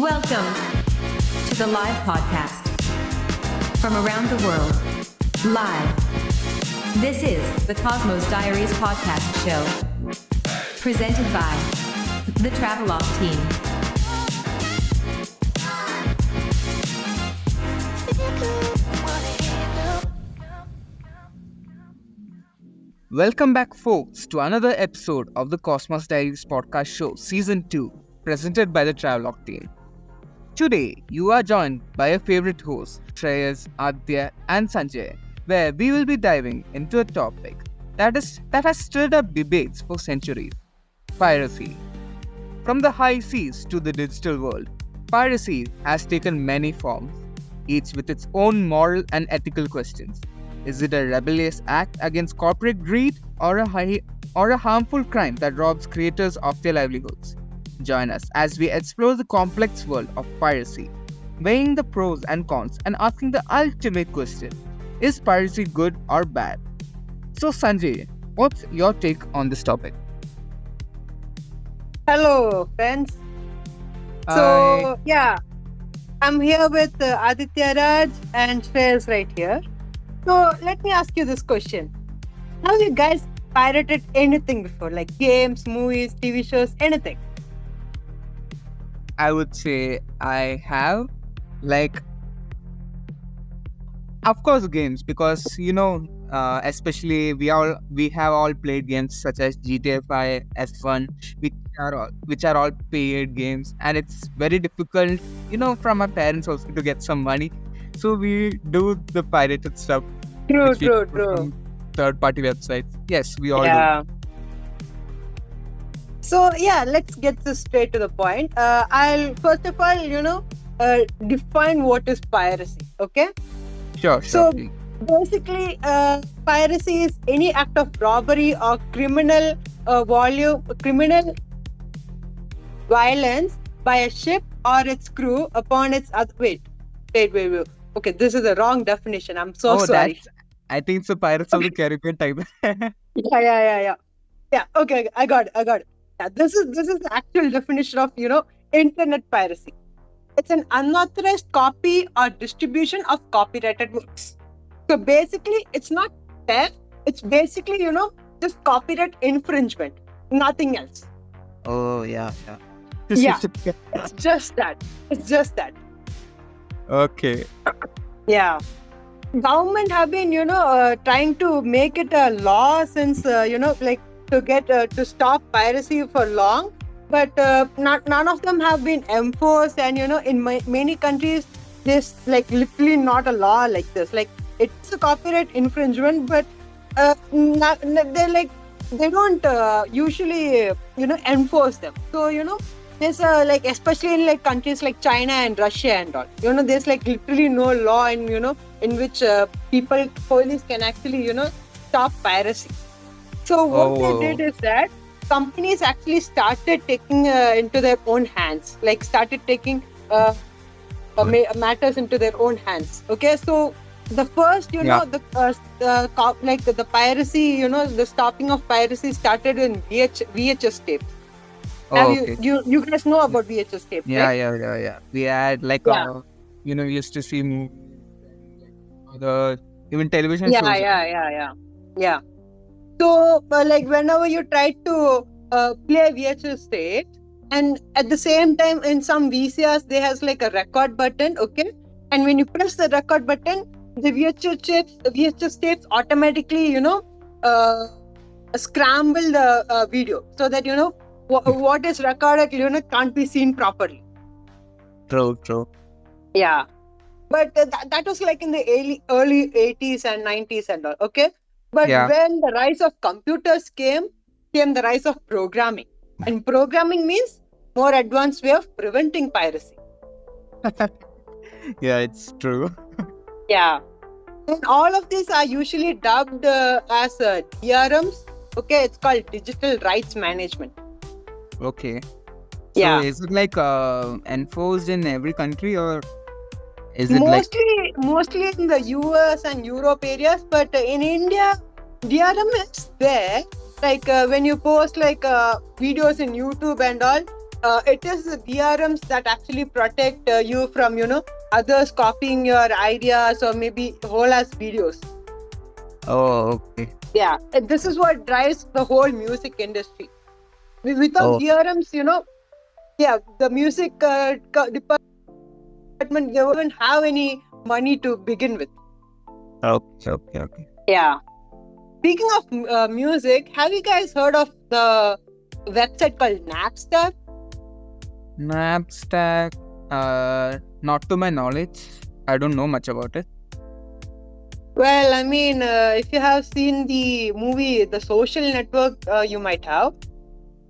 Welcome to the live podcast from around the world. Live. This is the Cosmos Diaries podcast show, presented by the Travelogue team. Welcome back, folks, to another episode of the Cosmos Diaries podcast show, Season 2, presented by the Travelogue team. Today, you are joined by your favorite hosts, Shreyas, Aditya, and Sanjay, where we will be diving into a topic that has stirred up debates for centuries: piracy. From the high seas to the digital world, piracy has taken many forms, each with its own moral and ethical questions. Is it a rebellious act against corporate greed or a harmful crime that robs creators of their livelihoods? Join us as we explore the complex world of piracy, weighing the pros and cons and asking the ultimate question: is piracy good or bad? So Sanjay, what's your take on this topic? Hello, friends. Hi. I'm here with Aditya Raj and Shreyas right here. So let me ask you this question. Have you guys pirated anything before? Like games, movies, TV shows, anything? I would say I have, of course, games, because especially we have all played games such as GTA 5, F1, which are all paid games, and it's very difficult, from our parents also to get some money. So we do the pirated stuff. True. From third-party websites. Yes, we all do. So let's get this straight to the point. I'll first of all, define what is piracy. Okay. Sure. So Please. basically, piracy is any act of robbery or criminal violence by a ship or its crew upon its other. Wait. Okay, this is the wrong definition. I'm so sorry. I think it's the Pirates of the Caribbean type. Yeah. Yeah. Okay, I got it. Yeah, this is the actual definition of internet piracy. It's an unauthorized copy or distribution of copyrighted works. So basically, it's not theft. It's basically just copyright infringement, nothing else. Oh yeah. Yeah, it's just that. Okay. Yeah. Government have been, trying to make it a law since, to stop piracy for long. But none of them have been enforced. And, in many countries, there's literally not a law like this. It's a copyright infringement, but they don't usually, enforce them. So, there's especially in countries like China and Russia and all, there's literally no law in which police can actually stop piracy. So what they did is that companies actually started taking into their own hands, started taking matters into their own hands. Okay, so the first the piracy, the stopping of piracy started in VHS tapes. Okay. You guys know about VHS tape, right? Yeah. We had we used to see movies, even television shows. Yeah. So, whenever you try to play VHS tape, and at the same time in some VCRs, there has a record button, okay? And when you press the record button, the VHS tapes automatically, scramble the video so that, what is recorded, can't be seen properly. True. Yeah. But that was in the early 80s and 90s and all, okay? But when the rise of computers came the rise of programming. And programming means more advanced way of preventing piracy. Yeah, it's true. Yeah. And all of these are usually dubbed as DRMs. Okay, it's called digital rights management. Okay. Yeah. So is it enforced in every country, or is it mostly in the US and Europe areas, but in India, DRM is there. When you post videos in YouTube and all, it is the DRMs that actually protect you from, others copying your ideas or maybe whole ass videos. Oh, okay. Yeah, and this is what drives the whole music industry. Without Oh, DRMs, the music department, they wouldn't have any money to begin with. okay. Yeah. Speaking of music, have you guys heard of the website called Napster? Napstack. Not to my knowledge. I don't know much about it. Well, I mean, if you have seen the movie The Social Network, you might have.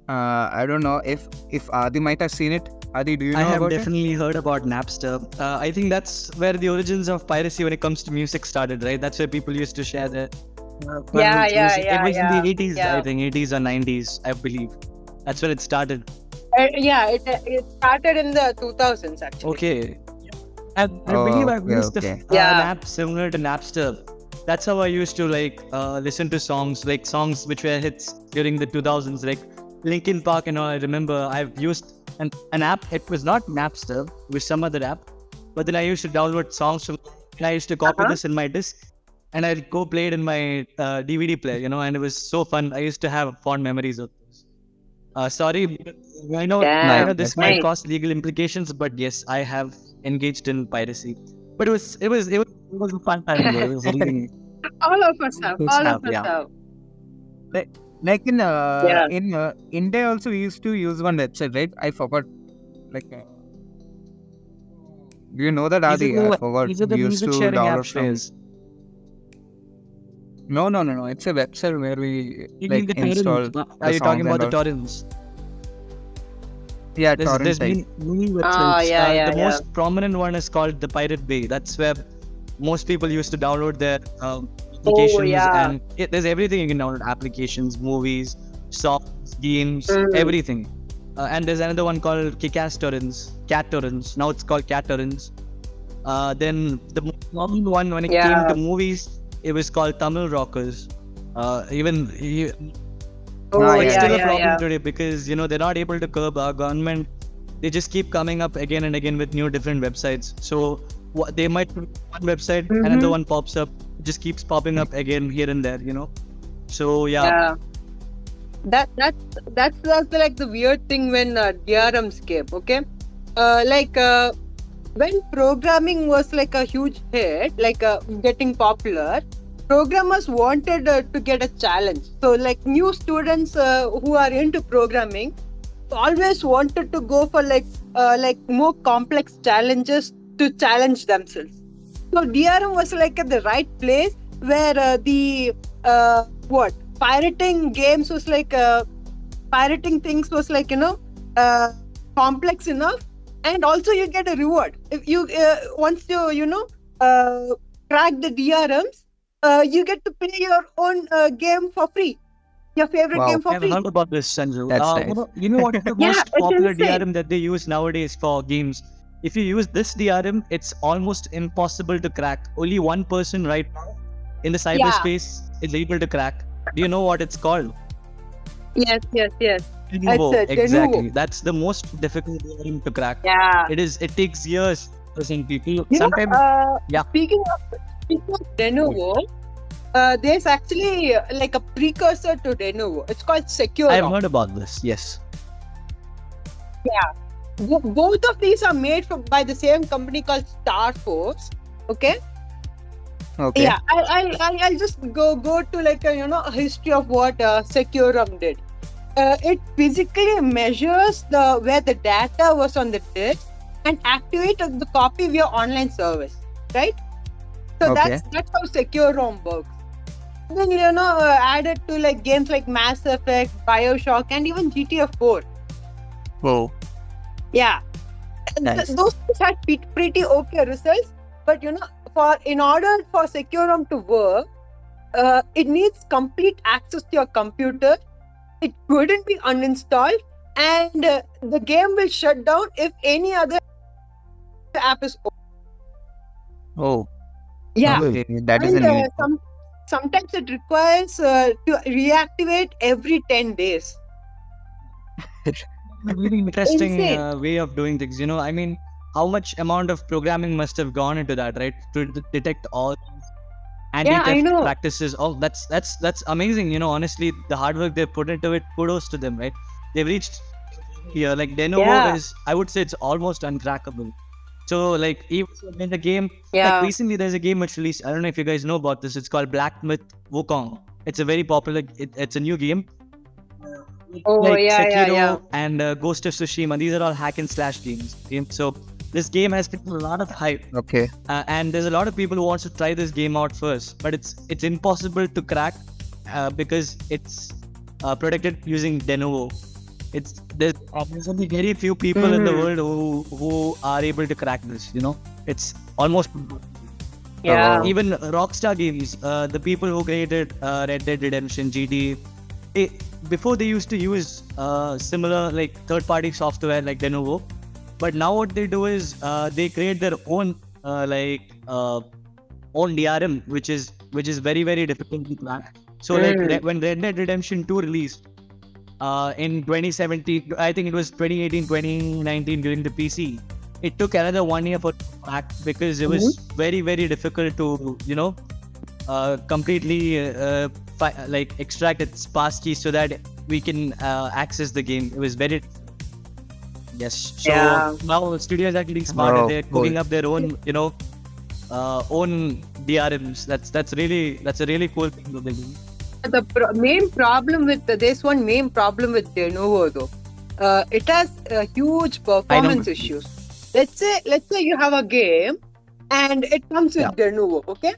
I don't know if Adi might have seen it. Adi, do you know I have about it? definitely heard about Napster. I think that's where the origins of piracy when it comes to music started, right? That's where people used to share their Yeah, music. It was in the 80s, yeah. I think, 80s or 90s, I believe. That's when it started. It started in the 2000s actually. Okay. I believe I've used okay. an Yeah. app similar to Napster. That's how I used to listen to songs, like songs which were hits during the 2000s, like Linkin Park and all. I remember I've used an app. It was not Napster, it was some other app. But then I used to download songs from, and I used to copy this in my disc, and I'd go play it in my DVD player, and it was so fun. I used to have fond memories of this. Sorry, I know, Damn, this nice. might cause legal implications, but yes, I have engaged in piracy. But it was a fun time. Though. It was really All of us have. All of us yeah. have. Like in Yeah. India also we used to use one website, right? I forgot. Like, do you know that, Adi? I forgot. These are the We used music to sharing download app from. shares. No. It's a website where we You mean the install. torrents? Are you talking about the torrents? Yeah, There's torrent type. many websites. yeah, The most prominent one is called the Pirate Bay. That's where most people used to download their applications, yeah. and there's everything you can download: applications, movies, songs, games, everything. And there's another one called Kick-Ass Torrents, Cat Torrents. Now it's called Cat Torrents. Then the most common one when it came to movies, it was called Tamil Rockers. It's still a problem today because they're not able to curb our government. They just keep coming up again and again with new different websites. So they might put one website, another one pops up, just keeps popping up again here and there. So Yeah. That's like the weird thing when DRMs came. Okay, when programming was like a huge hit, getting popular, programmers wanted to get a challenge. So like new students who are into programming always wanted to go for like more complex challenges to challenge themselves. So DRM was like at the right place where pirating games was like pirating things was like complex enough, and also you get a reward if you once you crack the DRMs. You get to play your own game for free, your favorite game for I've free. heard about this, Sanju. That's nice. You know what the Yeah, most it's popular insane. DRM that they use nowadays for games? If you use this DRM, it's almost impossible to crack. Only one person right now in the cyberspace is able to crack. Do you know what it's called? Yes. Denuvo. It's a Exactly. Denuvo. That's the most difficult DRM to crack. Yeah. It takes years for some people. You know, Sometimes Speaking of Denuvo, there's actually like a precursor to Denuvo. It's called Secure. I've heard about this. Yes. Both of these are made by the same company called Starforce. Okay. Okay. Yeah, I'll just go to like a history of what Securum did. It physically measures where the data was on the disk and activates the copy via online service, right? So Okay. that's how Securum works. Then added to like games like Mass Effect, BioShock, and even GTA 4. Whoa. Yeah, Nice. those things had pretty okay results, but in order for Securum to work, it needs complete access to your computer. It couldn't be uninstalled, and the game will shut down if any other app is open. Oh. Yeah, Okay. That is a and new. sometimes it requires to reactivate every 10 days. a really interesting Insane. way of doing things. I mean, how much amount of programming must have gone into that, right? To detect all Yeah, I anti-theft know. practices. Oh, that's amazing. Honestly, the hard work they put into it, kudos to them, right? They've reached here. Like Lenovo Yeah, is, I would say, it's almost uncrackable. So, like, even in the game, like yeah. recently, there's a game which released. I don't know if you guys know about this. It's called Black Myth Wukong. It's a very popular. It's a new game. Oh, Like yeah, yeah, yeah. Sekiro and Ghost of Tsushima. These are all hack and slash games. So this game has taken a lot of hype. Okay. And there's a lot of people who wants to try this game out first, but it's impossible to crack because it's protected using Denuvo. There's only very few people in the world who are able to crack this. It's almost Yeah. even Rockstar Games, the people who created Red Dead Redemption, GT, before they used to use similar like third-party software like Denuvo, but now what they do is they create their own own DRM, which is very very difficult to crack. So when Red Dead Redemption 2 released in 2017, I think it was 2018, 2019 during the PC. It took another 1 year for it to crack because it was very very difficult to completely extract its pass key so that we can access the game. It was very yes. So Yeah. now studios are getting smarter. Oh, They're cool. cooking up their own own DRMs. That's a really cool thing that they're doing. The main problem with there's one main problem with Lenovo though. It has huge performance issues. Let's say you have a game and it comes with Lenovo, okay?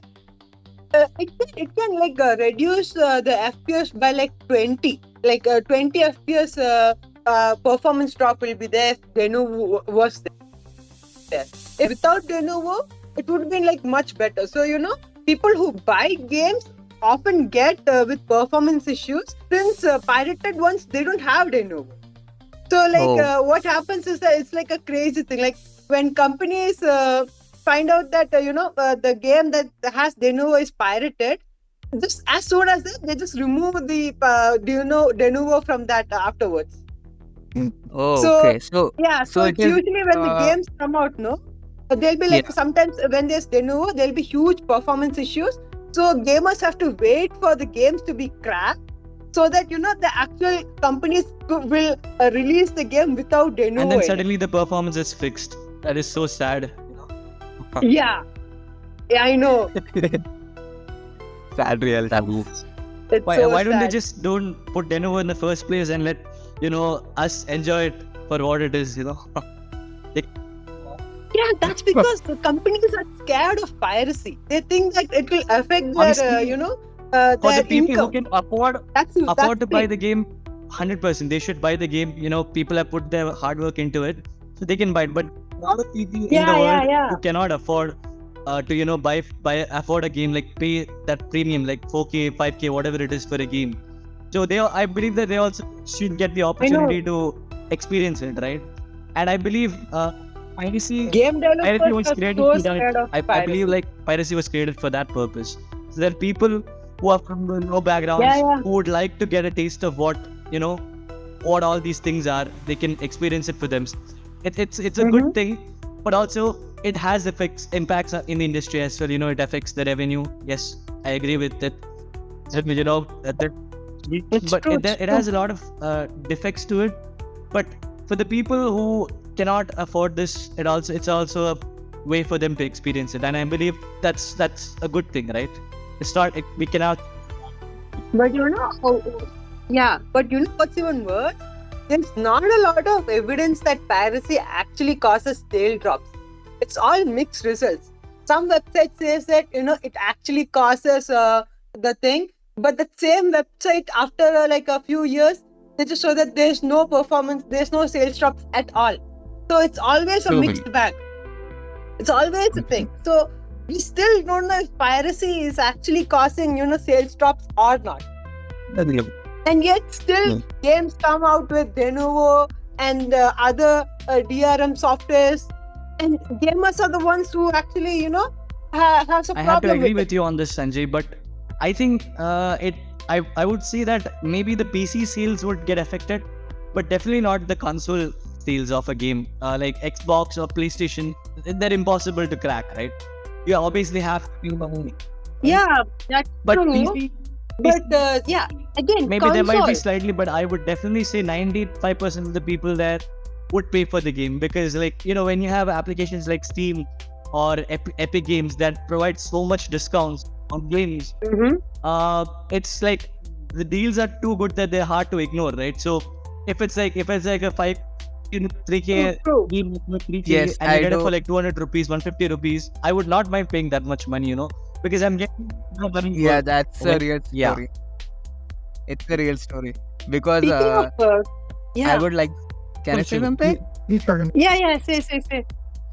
It can like reduce the FPS by like 20, 20 FPS performance drop will be there if Lenovo was there. If without Lenovo, it would be like much better. So people who buy games often get with performance issues since pirated ones they don't have Lenovo. So what happens is that it's like a crazy thing. Like when companies find out that the game that has Lenovo is pirated, just as soon as they just remove the Lenovo from that afterwards. Oh, So okay. So yeah, so it it's is, usually when the games come out, no? There'll be like sometimes when there's Lenovo, there'll be huge performance issues. So gamers have to wait for the games to be cracked so that the actual companies will release the game without Lenovo. And then in it. suddenly the performance is fixed. That is so sad. Yeah, I know. sad reality. It's Why so don't they sad. just don't put Denuvo in the first place and let us enjoy it for what it is? Yeah, that's because the companies are scared of piracy. They think that it will affect their Honestly, their for the people income. who can afford That's to buy it. the game, 100%. They should buy the game. People have put their hard work into it, so they can buy it. But a lot of people in the world who cannot afford to afford a game, like pay that premium, like 4K, 5K, whatever it is for a game. So I believe that they also should get the opportunity to experience it, right? And I believe Piracy Game developers was are created so to scared of I piracy. believe like Piracy was created for that purpose. So there are people who are from the low backgrounds who would like to get a taste of what all these things are. They can experience it for themselves. It's a good thing, but also it has impacts in the industry as well. It affects the revenue. Yes, I agree with it. It has a lot of defects to it. But for the people who cannot afford this, it's also a way for them to experience it, and I believe that's a good thing, right? We cannot. But but what's even worse? There's not a lot of evidence that piracy actually causes sale drops. It's all mixed results. Some website says that it actually causes the thing, but the same website after like a few years they just show that there's no performance, there's no sales drops at all. So it's always a mixed bag. It's always a thing. So we still don't know if piracy is actually causing sales drops or not. And yet still games come out with Lenovo and other DRM softwares, and gamers are the ones who actually has a problem. I have to agree with with you on this, Sanjay, but I think I would say that maybe the PC sales would get affected but definitely not the console sales of a game. Like Xbox or PlayStation, they're impossible to crack, right? You obviously have to pay money. Yeah, that's But true. PC, But yeah, again, maybe there might be console. slightly, but I would definitely say 95% of the people there would pay for the game, because like, you know, when you have applications like Steam or Epic Games that provide so much discounts on games, Mhm. it's like the deals are too good that they're hard to ignore, right? So if it's like a 3k True. game with 3k Yes, and you I get it for do. like 200 rupees, 150 rupees, I would not mind paying that much money, because I'm getting money Yeah, for that's a when, real yeah. story. It's a real story because Speaking of, I yeah, would like. Can I say Sure. something? yeah, say. Sure,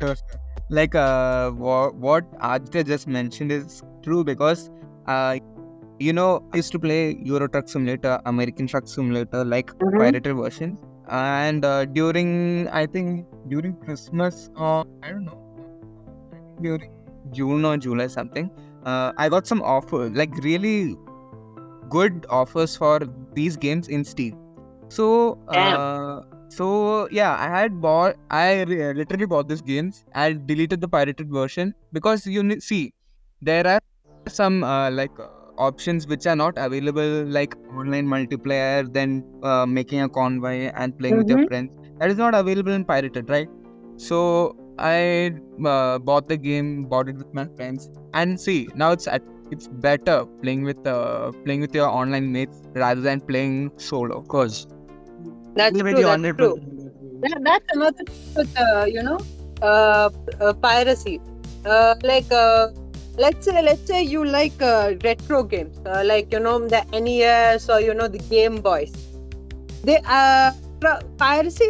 sure. Like what Aditya just mentioned is true because I used to play Euro Truck Simulator, American Truck Simulator, like Mhm. pirated version, and I think during Christmas or I don't know, during June or July something, I got some offers, like really good offers for these games in Steam. So, Damn. yeah, literally bought these games. I deleted the pirated version because see, there are some options which are not available, like online multiplayer, then making a convoy and playing with your Mhm. friends. That is not available in pirated, right? So I bought the game, bought it with my friends, and see now it's better playing with your online mates rather than playing solo. Of course. That's Agree with true. you That's true. 100%. That's another thing with piracy. Like let's say you like retro games, like the NES or the Game Boys. They piracy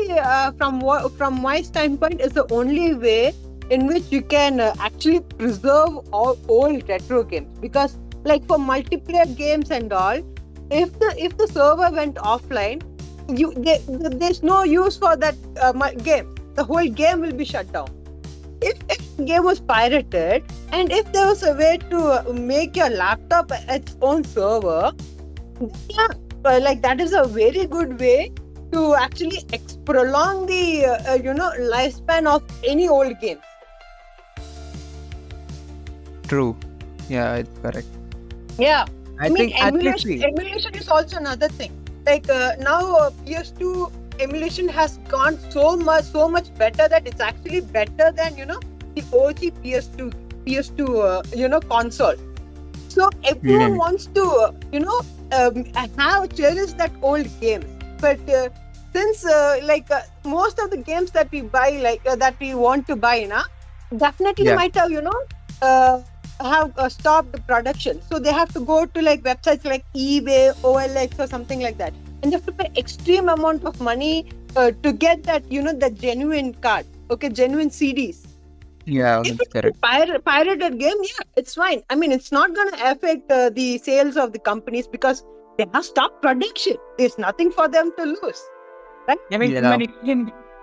from my standpoint is the only way in which you can actually preserve all old retro games, because like for multiplayer games and all, if the server went offline, there's no use for that game. The whole game will be shut down. If the game was pirated, and if there was a way to make your laptop its own server, yeah, like that is a very good way to actually prolong the lifespan of any old game. True. Yeah, it's correct. Yeah, I mean think at least emulation is also another thing. Like now PS2 emulation has gone so much better that it's actually better than the OG PS2 console. So everyone wants to have cherish that old games, but since most of the games that we buy, that we want to buy now, definitely yeah. might have have stopped the production, so they have to go to like websites like eBay, OLX or something like that, and they have to pay extreme amount of money to get that the genuine card, genuine CDs. Yeah, If that's it's a correct. pirated game, yeah, it's fine. I mean, it's not going to affect the sales of the companies because they have stopped production. There's nothing for them to lose, right? I mean, Yeah.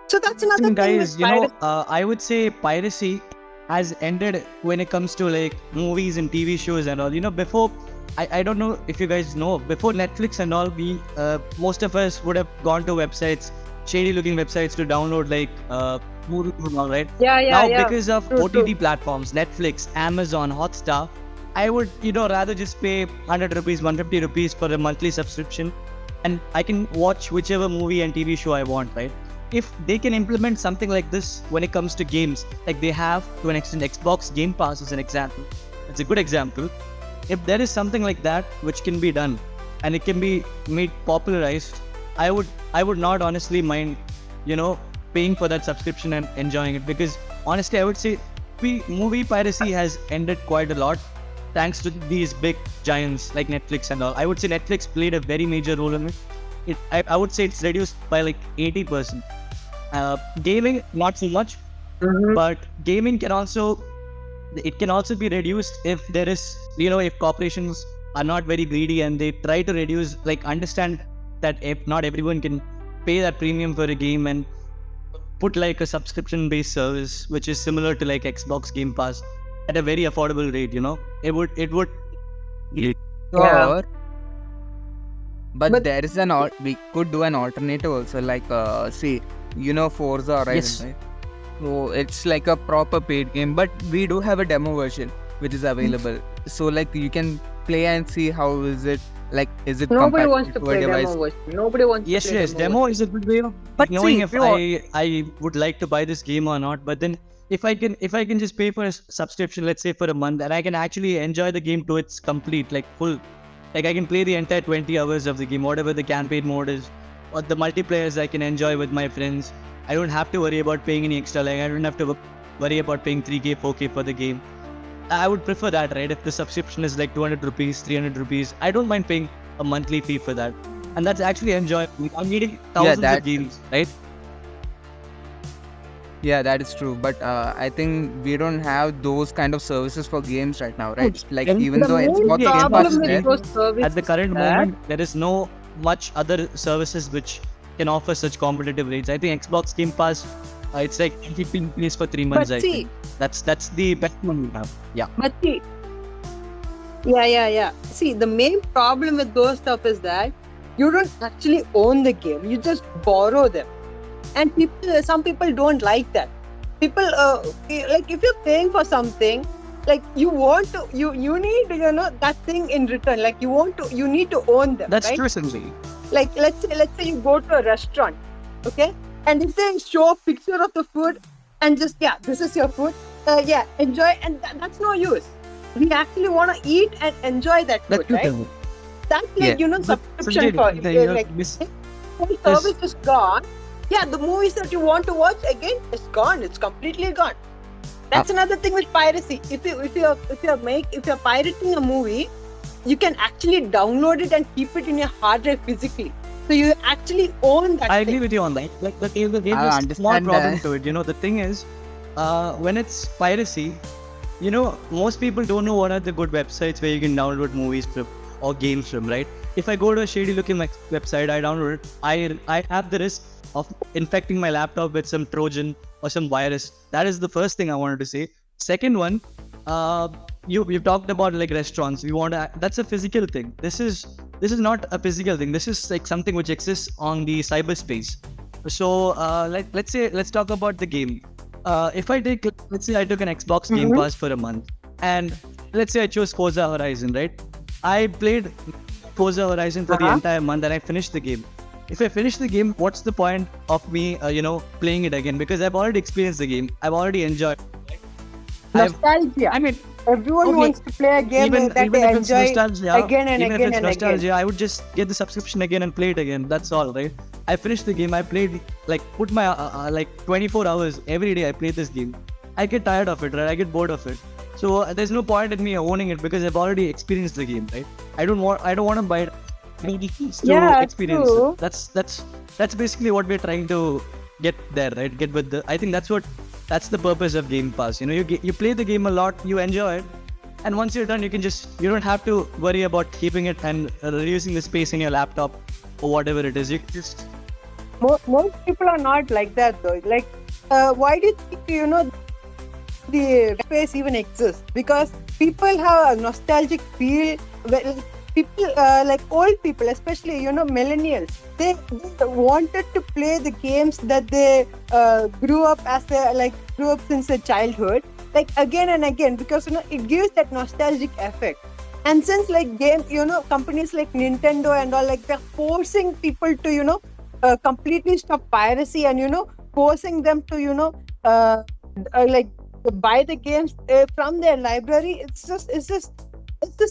So that's another thing guys, with piracy. I would say piracy has ended when it comes to like movies and TV shows and all. Before, I don't know if you guys know, before Netflix and all, we most of us would have gone to websites, shady looking websites to download like movies and all, right? Yeah. Now, because of True, OTT platforms, Netflix, Amazon, Hotstar, I would, rather just pay 100 rupees, 150 rupees for a monthly subscription, and I can watch whichever movie and TV show I want, right? If they can implement something like this when it comes to games, like they have to an extent, Xbox Game Pass as an example, it's a good example. If there is something like that which can be done and it can be made popularized, I would not honestly mind, paying for that subscription and enjoying it, because honestly I would say movie piracy has ended quite a lot thanks to these big giants like Netflix and all. I would say Netflix played a very major role in it. I would say it's reduced by like 80%. Gaming not so much, but gaming can also be reduced if there is, if corporations are not very greedy and they try to reduce, like understand that if not everyone can pay that premium for a game and put like a subscription based service which is similar to like Xbox Game Pass at a very affordable rate. It would Yeah. Or But, But- there is we could do an alternative also, like say, Forza Horizon, Yes. right? So it's like a proper paid game, but we do have a demo version which is available. So like you can play and see how is it, like is it Nobody compatible wants to to a play device. demo version. Nobody wants Yes, to play yes. Demo is a good way of But knowing see, if if you I would like to buy this game or not. But then if I can just pay for a subscription, let's say for a month, and I can actually enjoy the game to its complete, like full, like I can play the entire 20 hours of the game, whatever the campaign mode is, or the multiplayers I can enjoy with my friends. I don't have to worry about paying any extra. Like I don't have to worry about paying 3K, 4K for the game. I would prefer that, right? If the subscription is like 200 rupees, 300 rupees, I don't mind paying a monthly fee for that. And that's actually enjoyable. I'm getting thousands that- of games, right? Yeah, that is true. But I think we don't have those kind of services for games right now, right? Like And even The though main Xbox Game Pass problem is with there, those services At the current that- moment, there is no much other services which can offer such competitive rates. I think Xbox Game Pass, it's like keeping place for 3 months. But I see- think that's the best one we have. Yeah. But see, yeah. See, the main problem with those stuff is that you don't actually own the game. You just borrow them, and some people don't like that. People, like if you're paying for something, like you want to, you need that thing in return. Like you need to own them. That's right? true, Sanjay. Like let's say you go to a restaurant, okay, and if they show a picture of the food and just this is your food, enjoy, and that's no use. We actually want to eat and enjoy that That's food, true, right? Sanjay. That's like But subscription Sanjay, for the like whole service is gone. Yeah, the movies that you want to watch again is gone. It's completely gone. That's another thing with piracy. If you're pirating a movie, you can actually download it and keep it in your hard drive physically. So you actually own that. I agree thing. with you on that. Like there's I a small understand problem that. to it. The thing is, when it's piracy, most people don't know what are the good websites where you can download movies from or games from, right? If I go to a shady looking website, I download it, I have the risk of infecting my laptop with some Trojan or some virus. That is the first thing I wanted to say. Second one, you've talked about like restaurants. That's a physical thing. This is not a physical thing. This is like something which exists on the cyberspace. So let's talk about the game. Let's say I took an Xbox Game Pass for a month, and let's say I chose Forza Horizon, right? I played Forza Horizon for the entire month, and I finished the game. If I finish the game, what's the point of me, playing it again? Because I've already experienced the game. I've already enjoyed it. Nostalgia. I mean, Everyone okay, wants to play a game that even they if it's enjoy nostalgia, again and even again if it's and nostalgia, again. I would just get the subscription again and play it again. That's all, right? I finished the game. I played put my like 24 hours every day. I played this game. I get tired of it, right? I get bored of it. So there's no point in me owning it because I've already experienced the game, right? I don't want to buy it. I need to experience true. it. That's basically what we're trying to get there, right? I think that's the purpose of Game Pass. You play the game a lot, you enjoy it, and once you're done, you don't have to worry about keeping it and reducing the space in your laptop or whatever it is. You can just Most people are not like that though. Like, why do you think the space even exists? Because people have a nostalgic feel. People like old people, especially millennials, they wanted to play the games that they grew up since their childhood, like again and again, because it gives that nostalgic effect. And since companies like Nintendo and all, like they're forcing people to completely stop piracy and forcing them to buy the games from their library. It's just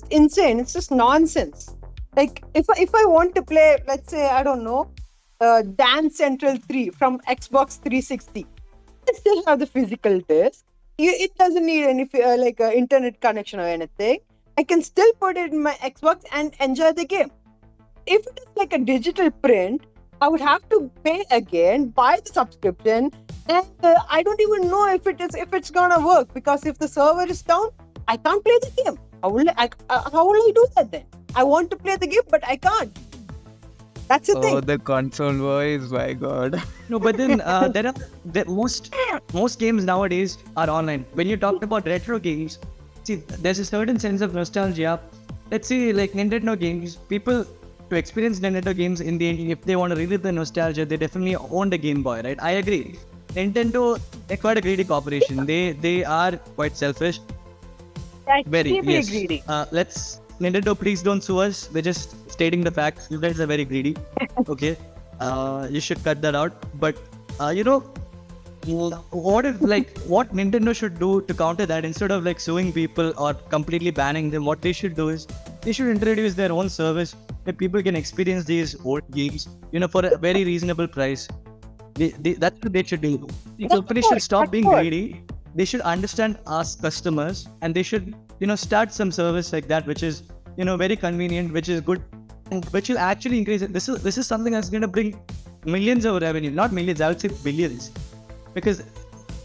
insane. It's just nonsense. Like if I want to play, let's say, I don't know, Dance Central 3 from Xbox 360, I still have the physical disc. It doesn't need any internet connection or anything. I can still put it in my Xbox and enjoy the game. If it is like a digital print, I would have to pay again, buy the subscription, and I don't even know if it's gonna work, because if the server is down, I can't play the game. How will I do that then? I want to play the game, but I can't. That's the thing. Oh, the console voice, my god. no. But then most games nowadays are online. When you talk about retro games, see, there's a certain sense of nostalgia. Let's say like Nintendo games, people to experience Nintendo games in the end, if they want to relive the nostalgia, they definitely own the Game Boy, right? I agree. Nintendo, they're quite a greedy corporation. They are quite selfish. Very, Extremely yes. greedy. Nintendo, please don't sue us. We're just stating the facts. You guys are very greedy. Okay. You should cut that out. But, what Nintendo should do to counter that, instead of like suing people or completely banning them, what they should do is they should introduce their own service where people can experience these old games, for a very reasonable price. That's what they should do. The company should stop being greedy. They should understand us customers, and they should, start some service like that, which is, very convenient, which is good, and which will actually increase it. This is something that's going to bring millions of revenue, not millions, I would say billions, because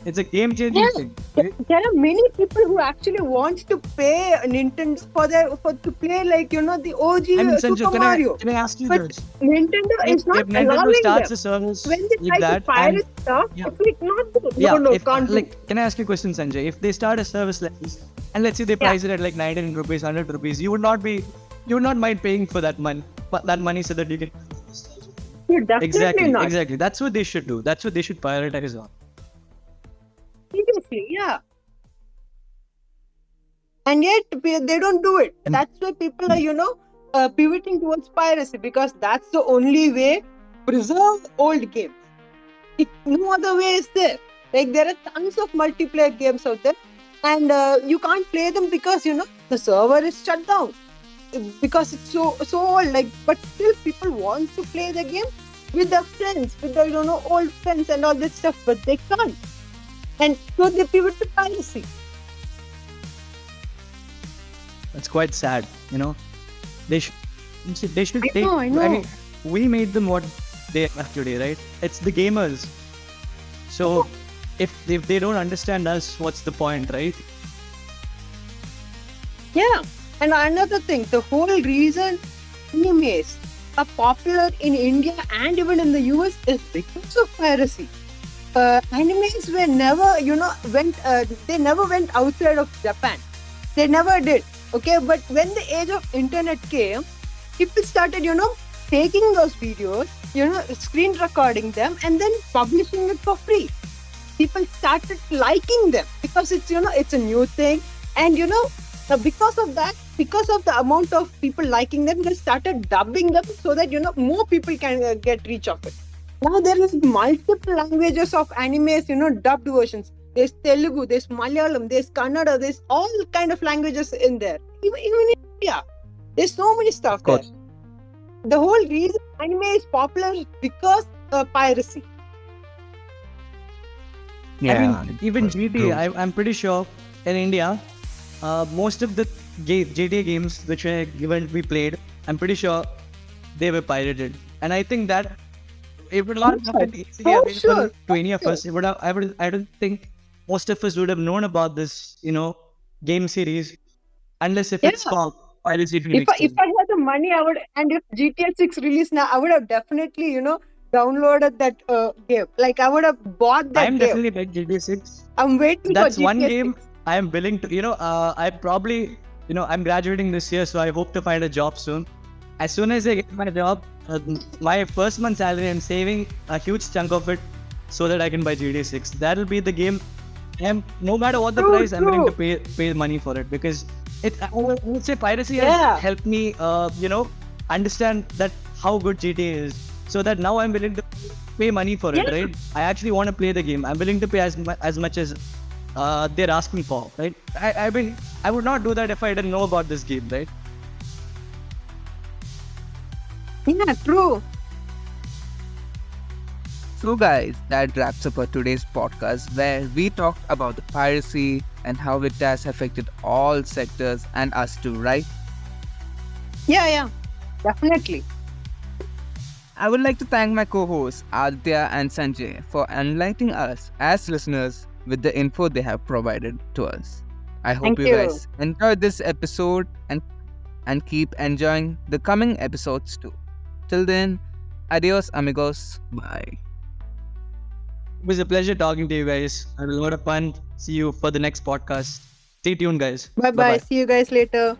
it's a game-changing thing. There are many people who actually want to pay Nintendo for to play like the OG Sanjay, Super Mario. can I ask you But this? Nintendo is not If Nintendo allowing starts them. a service When they like try that, to pirate stuff, yeah. it's like not good. No, can't do. Can I ask you a question, Sanjay? If they start a service like this, and let's say they price it at like 99 rupees, 100 rupees, you would not mind paying for that money so that you can. Definitely not. Exactly. That's what they should do. That's what they should prioritize on. Seriously, yeah. And yet they don't do it. That's why people are, pivoting towards piracy, because that's the only way to preserve old games. No other way is there. Like there are tons of multiplayer games out there, and you can't play them because the server is shut down because it's so old. Like, but still people want to play the game with their friends, with their old friends and all that stuff, but they can't. And so they pivot to piracy. That's quite sad, They should. I know. I mean, we made them what they are today, right? It's the gamers. So, if they don't understand us, what's the point, right? Yeah. And another thing, the whole reason animes are popular in India and even in the US is because of piracy. Animes were never, they never went outside of Japan. They never did. Okay, but when the age of internet came, people started, taking those videos, screen recording them and then publishing it for free. People started liking them because it's, it's a new thing. And, because of that, because of the amount of people liking them, they started dubbing them so that, more people can get reach of it. Now there is multiple languages of animes, dubbed versions. There's Telugu, there's Malayalam, there's Kannada, there's all kind of languages in there. Even in India, there's so many stuff there. The whole reason anime is popular is because of piracy. Yeah. I mean, even GTA, I'm pretty sure in India, most of the GTA games which we played, I'm pretty sure they were pirated. And I think that it would not have been easily available to any of us. I don't think most of us would have known about this, game series, unless if it's called Piracy. If I had the money, I would, and if GTA 6 released now, I would have definitely, downloaded that game. Like I would have bought that I'm game. definitely like GTA 6. I'm waiting That's for GTA one 6. game I am willing to, I probably, I'm graduating this year, so I hope to find a job soon. As soon as I get my job, my first month's salary, I'm saving a huge chunk of it so that I can buy GTA 6. That'll be the game. No matter what the price, I'm willing to pay money for it, because I would say piracy has helped me, understand that how good GTA is. So that now I'm willing to pay money for it, right? I actually want to play the game. I'm willing to pay as much as they're asking for, right? I mean, I would not do that if I didn't know about this game, right? Yeah, true. So guys, that wraps up our today's podcast, where we talked about the piracy and how it has affected all sectors and us too, right? Yeah, definitely. I would like to thank my co-hosts Aditya and Sanjay for enlightening us as listeners with the info they have provided to us. I hope Thank you you. guys enjoyed this episode and keep enjoying the coming episodes too. Till then, adios amigos. Bye. It was a pleasure talking to you guys. I had a lot of fun. See you for the next podcast. Stay tuned, guys. Bye-bye. See you guys later.